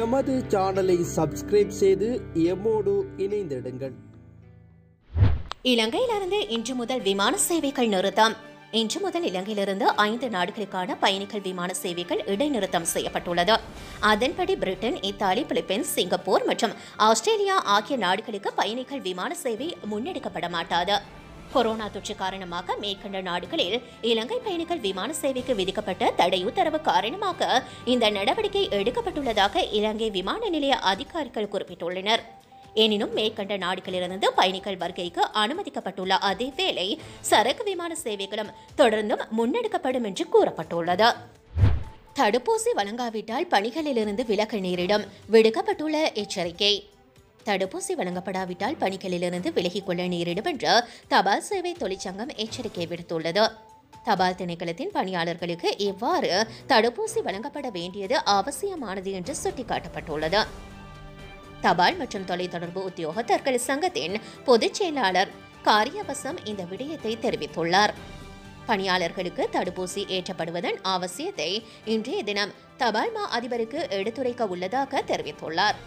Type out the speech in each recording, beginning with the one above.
எமது சேனலை சப்ஸ்கிரைப் செய்து எம்மோடு இணைந்திடுங்கள். இலங்கையிலிருந்து இன்று முதல் விமான சேவைகள் நிறுத்தம். இன்று முதல் இலங்கையிலிருந்து 5 நாடுகளுக்கான பயணிகள் விமான சேவைகள் இடைநிறுத்தம் செய்யப்பட்டுள்ளது. அதன்படி பிரிட்டன், இத்தாலி, பிலிப்பைன்ஸ், சிங்கப்பூர் மற்றும் ஆஸ்திரேலியா ஆகிய நாடுகளுக்கு பயணிகள் விமான சேவை முன்னெடுக்கப்பட மாட்டாது. கொரோனா தொற்று காரணமாக மேற்கண்ட நாடுகளில் இலங்கை பயணிகள் விமான சேவைக்கு விதிக்கப்பட்ட தடை உத்தரவு காரணமாக இந்த நடவடிக்கை எடுக்கப்பட்டுள்ளதாக இலங்கை விமான நிலைய அதிகாரிகள் குறிப்பிட்டுள்ளனர். எனினும் மேற்கண்ட நாடுகளிலிருந்து பயணிகள் வருகைக்கு அனுமதிக்கப்பட்டுள்ள அதேவேளை சரக்கு விமான சேவைகளும் தொடர்ந்தும் முன்னெடுக்கப்படும் என்று கூறப்பட்டுள்ளது. தடுப்பூசி வழங்காவிட்டால் பணிகளிலிருந்து விலக நேரிடும், விடுக்கப்பட்டுள்ள எச்சரிக்கை. தடுப்பூசி வழங்கப்படாவிட்டால் பணிகளிலிருந்து விலகிக் கொள்ள நேரிடும் என்று தபால் சேவை தொழிற்சங்கம் எச்சரிக்கை விடுத்துள்ளது. தபால் திணைக்களத்தின் பணியாளர்களுக்கு இவ்வாறு தடுப்பூசி வழங்கப்பட வேண்டியது அவசியமானது என்று சுட்டிக்காட்டப்பட்டுள்ளது. தபால் மற்றும் தொலைத்தொடர்பு உத்தியோகத்தர்கள் சங்கத்தின் பொதுச் செயலாளர் காரியவசம் இந்த விடயத்தை தெரிவித்துள்ளார். பணியாளர்களுக்கு தடுப்பூசி ஏற்றப்படுவதன் அவசியத்தை இன்றைய தினம் தபால் மா அதிபருக்கு எடுத்துரைக்க உள்ளதாக தெரிவித்துள்ளார்.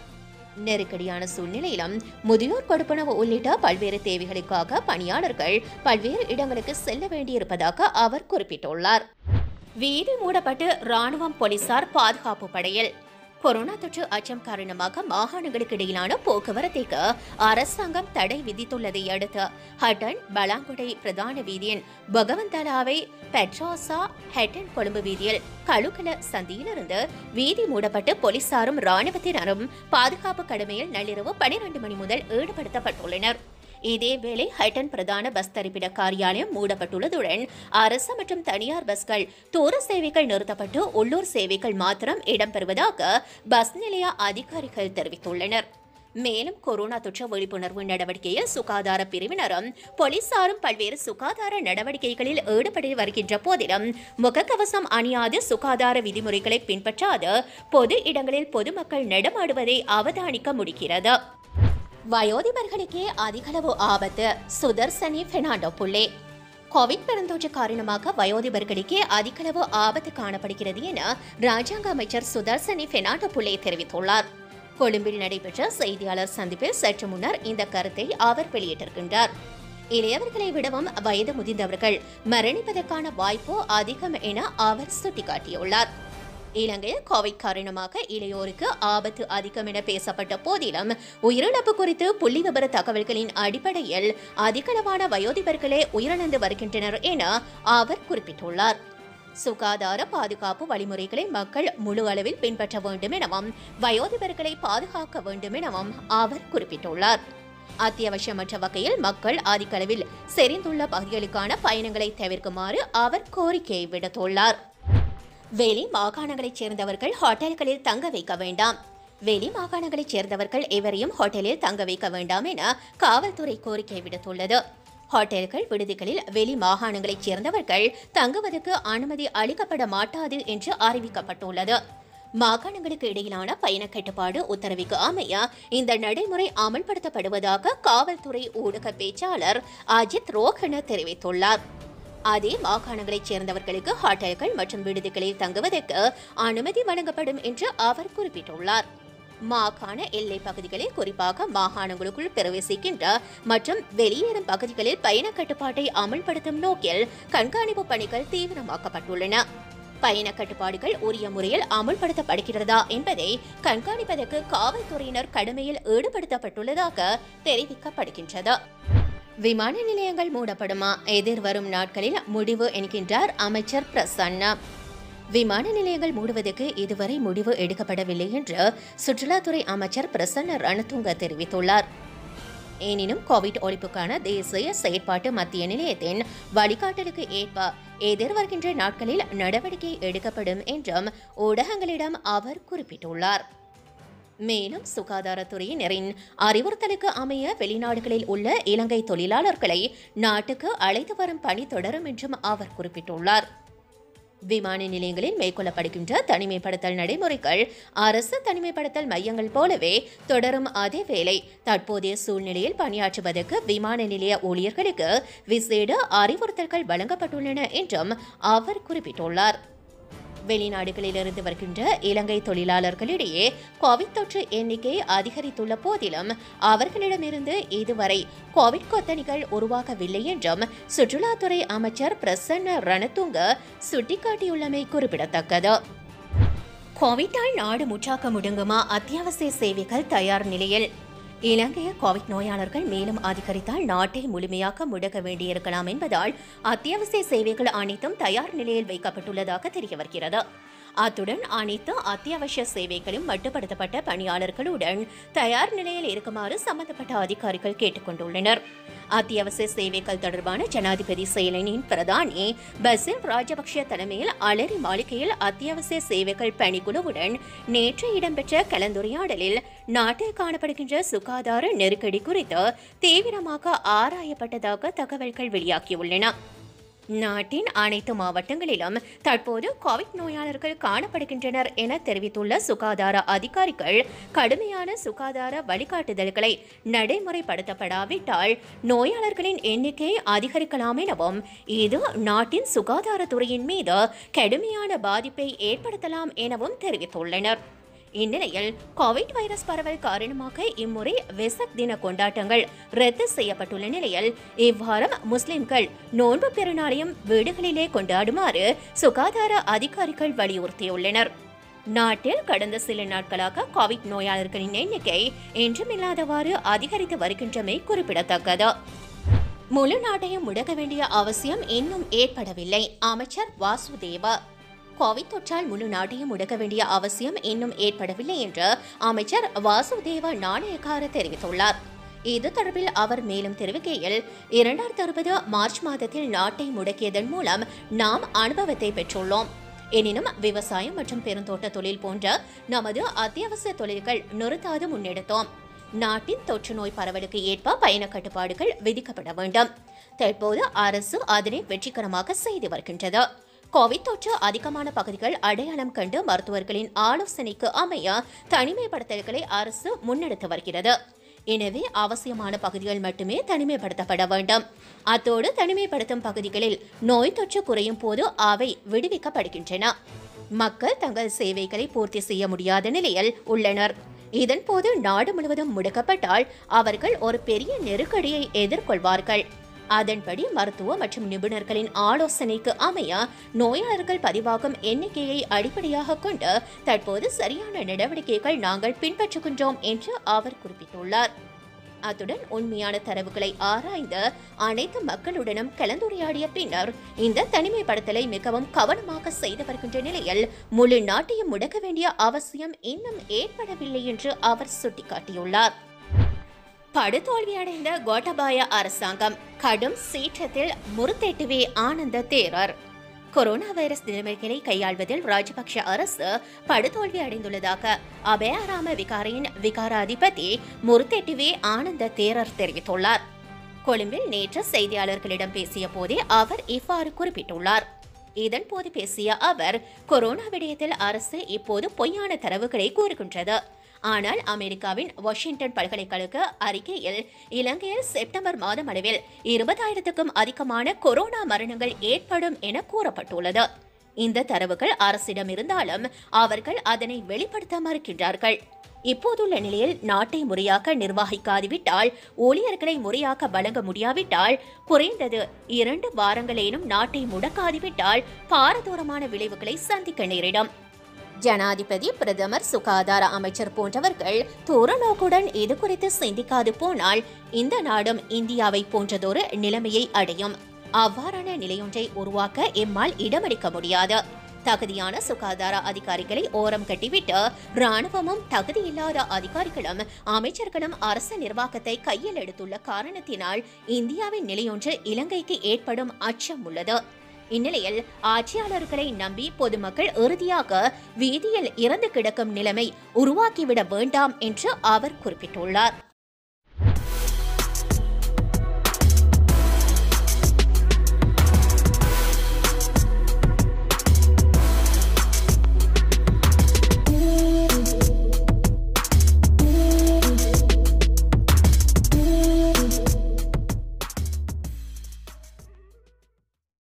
நெருக்கடியான சூழ்நிலையிலும் முதியோர் கொடுப்பனவு உள்ளிட்ட பல்வேறு தேவைகளுக்காக பணியாளர்கள் பல்வேறு இடங்களுக்கு செல்ல வேண்டியிருப்பதாக அவர் குறிப்பிட்டுள்ளார். வீதி மூடப்பட்டு ராணுவம், போலீசார் பாதுகாப்பு படையில். கொரோனா தொற்று அச்சம் காரணமாக மாகாணங்களுக்கு இடையிலான போக்குவரத்திற்கு அரசாங்கம் தடை விதித்துள்ளதை அடுத்து ஹட்டன், பலாங்குடை பிரதான வீதியின் பகவந்தலாவை, பெட்ரோசா, ஹட்டன் கொழும்பு வீதியில் கழுக்கல சந்தியிலிருந்து வீதி மூடப்பட்டு போலீசாரும் ராணுவத்தினரும் பாதுகாப்பு கடமையில் நள்ளிரவு 12 மணி முதல் ஈடுபடுத்தப்பட்டுள்ளனர். இதேவேளை ஹட்டன் பிரதான பஸ் தரிப்பிட காரியாலயம் மூடப்பட்டுள்ளதுடன் அரசு மற்றும் தனியார் பஸ்கள் தூர சேவைகள் நிறுத்தப்பட்டு உள்ளூர் சேவைகள் மாத்திரம் இடம்பெறுவதாக பஸ் நிலைய அதிகாரிகள் தெரிவித்துள்ளனர். மேலும் கொரோனா தொற்று விழிப்புணர்வு நடவடிக்கையில் சுகாதார பிரிவினரும் போலீசாரும் பல்வேறு சுகாதார நடவடிக்கைகளில் ஈடுபட்டு வருகின்ற போதிலும் முகக்கவசம் அணியாது சுகாதார விதிமுறைகளை பின்பற்றாது பொது இடங்களில் பொதுமக்கள் நடமாடுவதை அவதானிக்க முடிகிறது. வயோதிபர்களுக்கே அதிகளவு ஆபத்து, சுதர்சனி பெர்னாண்டோ புள்ளே. கோவிட் பெருந்தொற்று காரணமாக வயோதிபர்களுக்கே அதிகளவு ஆபத்து காணப்படுகிறது என ராஜாங்க அமைச்சர் சுதர்சனி பெர்னாண்டோ புள்ளே தெரிவித்துள்ளார். கொழும்பில் நடைபெற்ற செய்தியாளர் சந்திப்பில் சற்று முன்னர் இந்த கருத்தை அவர் வெளியிட்டிருக்கின்றார். இளையவர்களை விடவும் வயது முதிர்ந்தவர்கள் மரணிப்பதற்கான வாய்ப்பு அதிகம் என அவர் சுட்டிக்காட்டியுள்ளார். இலங்கையில் கோவிட் காரணமாக இளையோருக்கு ஆபத்து அதிகம் என பேசப்பட்ட போதிலும் உயிரிழப்பு குறித்து புள்ளி விபர தகவல்களின் அடிப்படையில் அதிகளவான வயோதிபர்களே உயிரிழந்து வருகின்றனர் என அவர் குறிப்பிட்டுள்ளார். சுகாதார பாதுகாப்பு வழிமுறைகளை மக்கள் முழு அளவில் பின்பற்ற வேண்டும் எனவும் வயோதிபர்களை பாதுகாக்க வேண்டும் எனவும் அவர் குறிப்பிட்டுள்ளார். அத்தியாவசியமற்ற வகையில் மக்கள் அதிகளவில் செறிந்துள்ள பகுதிகளுக்கான பயணங்களை தவிர்க்குமாறு அவர் கோரிக்கை விடுத்துள்ளார். வெளி மாகாணங்களைச் சேர்ந்தவர்கள் ஹோட்டல்களில் தங்க வைக்க வேண்டாம். வெளி மாகாணங்களைச் சேர்ந்தவர்கள் எவரையும் ஹோட்டலில் தங்க வைக்க வேண்டாம் என காவல்துறை கோரிக்கை விடுத்துள்ளது. ஹோட்டல்கள், விடுதிகளில் வெளி மாகாணங்களைச் சேர்ந்தவர்கள் தங்குவதற்கு அனுமதி அளிக்கப்பட மாட்டாது என்று அறிவிக்கப்பட்டுள்ளது. மாகாணங்களுக்கு இடையிலான பயண கட்டுப்பாடு உத்தரவுக்கு அமைய இந்த நடைமுறை அமல்படுத்தப்படுவதாக காவல்துறை ஊடக பேச்சாளர் அஜித் ரோஹன தெரிவித்துள்ளார். அதே மாகாணங்களைச் சேர்ந்தவர்களுக்கு ஹோட்டல்கள் மற்றும் விடுதிகளில் தங்குவதற்கு அனுமதி வழங்கப்படும் என்று அவர் குறிப்பிட்டுள்ளார். மாகாண எல்லை பகுதிகளில், குறிப்பாக மாகாணங்களுக்குள் பிரவேசிக்கின்ற மற்றும் வெளியேறும் பகுதிகளில் பயண கட்டுப்பாட்டை அமல்படுத்தும் நோக்கில் கண்காணிப்பு பணிகள் தீவிரமாக்கப்பட்டுள்ளன. பயண கட்டுப்பாடுகள் உரிய முறையில் அமல்படுத்தப்படுகிறதா என்பதை கண்காணிப்பதற்கு காவல்துறையினர் கடமையில் ஈடுபடுத்தப்பட்டுள்ளதாக தெரிவிக்கப்படுகின்றது. விமான நிலையங்கள் மூடப்படுமா? எதிர்வரும் நாட்களில் முடிவு என்கின்றார் அமைச்சர் பிரசன்னா. விமான நிலையங்கள் மூடுவதற்கு இதுவரை முடிவு எடுக்கப்படவில்லை என்று சுற்றுலாத்துறை அமைச்சர் பிரசன்ன ரணதுங்க தெரிவித்துள்ளார். எனினும் கோவிட் ஒழிப்புக்கான தேசிய செயற்பாட்டு மத்திய நிலையத்தின் வழிகாட்டலுக்கு ஏற்ப எதிர்வருகின்ற நாட்களில் நடவடிக்கை எடுக்கப்படும் என்றும் ஊடகங்களிடம் அவர் குறிப்பிட்டுள்ளார். மேலும் சுகாதாரத்துறையினரின் அறிவுறுத்தலுக்கு அமைய வெளிநாடுகளில் உள்ள இலங்கை தொழிலாளர்களை நாட்டுக்கு அழைத்து வரும் பணி தொடரும் என்றும் அவர் குறிப்பிட்டுள்ளார். விமான நிலையங்களில் மேற்கொள்ளப்படுகின்ற தனிமைப்படுத்தல் நடைமுறைகள் அரசு தனிமைப்படுத்தல் மையங்கள் போலவே தொடரும். அதேவேளை தற்போதைய சூழ்நிலையில் பணியாற்றுவதற்கு விமான நிலைய ஊழியர்களுக்கு விசேட அறிவுறுத்தல்கள் வழங்கப்பட்டுள்ளன என்றும் அவர் குறிப்பிட்டுள்ளார். வெளிநாடுகளிலிருந்து வருகின்ற இலங்கை தொழிலாளர்களிடையே கோவிட் தொற்று எண்ணிக்கை அதிகரித்துள்ள போதிலும் அவர்களிடமிருந்து இதுவரை கோவிட் கொத்தணிகள் உருவாகவில்லை என்றும் சுற்றுலாத்துறை அமைச்சர் பிரசன்ன ரணதுங்க சுட்டிக்காட்டியுள்ளமை குறிப்பிடத்தக்கது. கோவிட்டால் நாடு முற்றாக முடங்குமா? அத்தியாவசிய சேவைகள் தயார் நிலையில். இலங்கையில் கோவிட் நோயாளர்கள் மேலும் அதிகரித்தால் நாட்டை முழுமையாக முடக்க வேண்டியிருக்கலாம் என்பதால் அத்தியாவசிய சேவைகள் அனைத்தும் தயார் நிலையில் வைக்கப்பட்டுள்ளதாக தெரிய வருகிறது. அத்துடன் அனைத்து அத்தியாவசிய சேவைகளும் மட்டுப்படுத்தப்பட்ட பணியாளர்களுடன் தயார் நிலையில் இருக்குமாறு சம்பந்தப்பட்ட அதிகாரிகள் கேட்டுக் கொண்டுள்ளனர். அத்தியாவசிய சேவைகள் தொடர்பான ஜனாதிபதி செயலனின் பிரதானி பசில் ராஜபக்ஷ தலைமையில் அலரி மாளிகையில் அத்தியாவசிய சேவைகள் பணிக்குழுவுடன் நேற்று இடம்பெற்ற கலந்துரையாடலில் நாட்டில் காணப்படுகின்ற சுகாதார நெருக்கடி குறித்து தீவிரமாக ஆராயப்பட்டதாக தகவல்கள் வெளியாகியுள்ளன. நாட்டின் அனைத்து மாவட்டங்களிலும் தற்போது கோவிட் நோயாளர்கள் காணப்படுகின்றனர் என தெரிவித்துள்ள சுகாதார அதிகாரிகள் கடுமையான சுகாதார வழிகாட்டுதல்களை நடைமுறைப்படுத்தப்படாவிட்டால் நோயாளர்களின் எண்ணிக்கை அதிகரிக்கலாம் எனவும் இது நாட்டின் சுகாதாரத்துறையின் மீது கடுமையான பாதிப்பை ஏற்படுத்தலாம் எனவும் தெரிவித்துள்ளனர். இந்நிலையில் கோவிட் வைரஸ் பரவல் காரணமாக இம்முறை வெசக் தின கொண்டாட்டங்கள் ரத்து செய்யப்பட்டுள்ள நிலையில் இவ்வாரம் முஸ்லிம்கள் நோன்பு பெருநாளையும் வீடுகளிலே கொண்டாடுமாறு சுகாதார அதிகாரிகள் வலியுறுத்தியுள்ளனர். நாட்டில் கடந்த சில நாட்களாக கோவிட் நோயாளர்களின் எண்ணிக்கை என்றுமில்லாதவாறு அதிகரித்து வருகின்றமை குறிப்பிடத்தக்கது. முழு நாட்டையும் முடக்க வேண்டிய அவசியம் இன்னும் ஏற்படவில்லை. அமைச்சர் வாசுதேவ. கோவிட் தொற்றால் முழு நாட்டையும் முடக்க வேண்டிய அவசியம் இன்னும் ஏற்படவில்லை என்று அமைச்சர் வாசுதேவ நாணயக்கார தெரிவித்துள்ளார். இது தொடர்பில் அவர் மேலும் தெரிவிக்கையில் 2020 மார்ச் மாதத்தில் நாட்டை முடக்கியதன் மூலம் நாம் அனுபவத்தை பெற்றுள்ளோம். எனினும் விவசாயம் மற்றும் பெருந்தோட்ட தொழில் போன்ற நமது அத்தியாவசிய தொழில்கள் நிறுத்தாது முன்னெடுத்தோம். நாட்டின் தொற்று நோய் பரவலுக்கு ஏற்ப பயண கட்டுப்பாடுகள் விதிக்கப்பட வேண்டும். தற்போது அரசு அதனை வெற்றிகரமாக செய்து வருகின்றது. கோவிட் தொற்று அதிகமான பகுதிகள் அடையாளம் கண்டு மருத்துவர்களின் ஆலோசனைக்கு அமைய தனிமைப்படுத்தல்களை அரசு முன்னெடுத்து வருகிறது. எனவே அவசியமான பகுதிகள் மட்டுமே தனிமைப்படுத்தப்பட வேண்டும். அத்தோடு தனிமைப்படுத்தும் பகுதிகளில் நோய் தொற்று குறையும் போது அவை விடுவிக்கப்படுகின்றன. மக்கள் தங்கள் சேவைகளை பூர்த்தி செய்ய முடியாத நிலையில் உள்ளனர். இதன்போது நாடு முழுவதும் முடக்கப்பட்டால் அவர்கள் ஒரு பெரிய நெருக்கடியை எதிர்கொள்வார்கள். அதன்படி மருத்துவ மற்றும் நிபுணர்களின் ஆலோசனைக்கு அமைய நோயாளர்கள் பதிவாகும் எண்ணிக்கையை அடிப்படையாக கொண்டு தற்போது சரியான நடவடிக்கைகள் நாங்கள் பின்பற்றுகின்றோம் என்று அவர் குறிப்பிட்டுள்ளார். அத்துடன் உண்மையான தரவுகளை ஆராய்ந்து அனைத்து மக்களுடனும் கலந்துரையாடிய பின்னர் இந்த தனிமைப்படுத்தலை மிகவும் கவனமாக செய்து வருகின்ற நிலையில் முழு நாட்டையும் முடக்க வேண்டிய அவசியம் இன்னும் ஏற்படவில்லை என்று அவர் சுட்டிக்காட்டியுள்ளார். படுதோல்வியடைந்த கோட்டாபாய அரசாங்கம் கடும் சீற்றத்தில் முறுத்தெட்டுவே ஆனந்த தேரர். கொரோனா வைரஸ் நிலைமைகளை கையாள்வதில் ராஜபக்ஷ அரசு படுதோல்வி அடைந்துள்ளதாக அபயாராம விகாரையின் விகாராதிபதி முறுத்தெட்டுவே ஆனந்த தேரர் தெரிவித்துள்ளார். கொழும்பில் நேற்று செய்தியாளர்களிடம் பேசிய போதே அவர் இவ்வாறு குறிப்பிட்டுள்ளார். இதன்போது பேசிய அவர் கொரோனா விடயத்தில் அரசு இப்போது பொய்யான தரவுகளை கூறுகின்றது. ஆனால் அமெரிக்காவின் வாஷிங்டன் பல்கலைக்கழக அறிக்கையில் இலங்கையில் செப்டம்பர் மாதம் அளவில் 20,000க்கும் அதிகமான கொரோனா மரணங்கள் ஏற்படும் என கூறப்பட்டுள்ளது. இந்த தரவுகள் அரசிடம் இருந்தாலும் அவர்கள் அதனை வெளிப்படுத்த மறுக்கின்றார்கள். இப்போதுள்ள நிலையில் நாட்டை முறையாக நிர்வகிக்காதுவிட்டால், ஊழியர்களை முறையாக வழங்க முடியாவிட்டால், குறைந்தது 2 வாரங்களேனும் நாட்டை முடக்காதுவிட்டால் பாரதூரமான விளைவுகளை சந்திக்க நேரிடும். ஜனாதிபதி, பிரதமர், சுகாதார அமைச்சர் போன்றவர்கள் தூரநோக்குடன் இது குறித்து சிந்திக்காது போனால் இந்த நாடும் இந்தியாவை போன்றதொரு நிலைமையை அடையும். அவ்வாறான நிலையொன்றை உருவாக்க எம்மால் இடமளிக்க முடியாது. தகுதியான சுகாதார அதிகாரிகளை ஓரம் கட்டிவிட்டு ராணுவமும் தகுதியில்லாத அதிகாரிகளும் அமைச்சர்களும் அரசு நிர்வாகத்தை கையில் எடுத்துள்ள காரணத்தினால் இந்தியாவின் நிலையொன்று இலங்கைக்கு ஏற்படும் அச்சம் உள்ளது. இந்நிலையில் ஆட்சியாளர்களை நம்பி பொதுமக்கள் இறுதியாக வீதியில் இறந்து கிடக்கும் நிலைமை உருவாக்கிவிட வேண்டாம் என்று அவர் குறிப்பிட்டுள்ளார்.